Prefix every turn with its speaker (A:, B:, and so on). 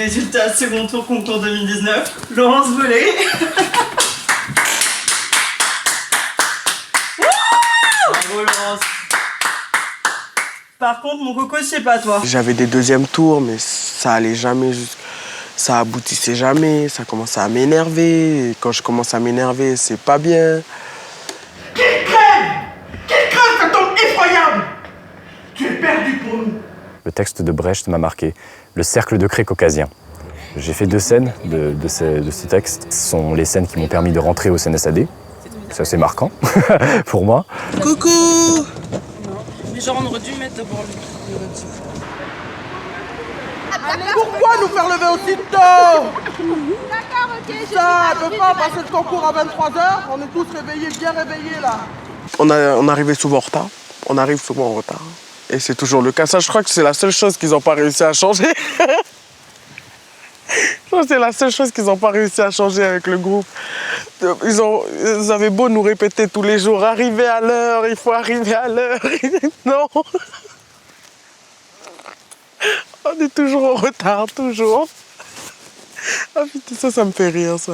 A: Résultat, second tour concours 2019, Laurence Volé. Bravo Laurence. Par contre, mon coco, je sais pas toi.
B: J'avais des deuxièmes tours, mais ça allait jamais, ça aboutissait jamais, ça commençait à m'énerver. Et quand je commence à m'énerver, c'est pas bien.
C: Quelle crève, ça tombe effroyable. Tu es perdu pour nous.
D: Le texte de Brecht m'a marqué, le cercle de craie caucasien. J'ai fait 2 scènes de ce texte. Ce sont les scènes qui m'ont permis de rentrer au CNSAD. C'est assez marquant pour moi.
B: Coucou!
A: Mais genre, on aurait dû mettre d'abord le...
C: Pourquoi nous faire lever aussi tôt? D'accord, ok. Ça, ne peut pas passer le concours à 23h. On est tous réveillés, bien réveillés là.
B: On arrivait souvent en retard. On arrive souvent en retard. Et c'est toujours le cas. Ça, je crois que c'est la seule chose qu'ils n'ont pas réussi à changer. C'est la seule chose qu'ils n'ont pas réussi à changer avec le groupe. Ils avaient beau nous répéter tous les jours, arrivez à l'heure, il faut arriver à l'heure. Non. On est toujours en retard, toujours. Ah putain, ça me fait rire, ça.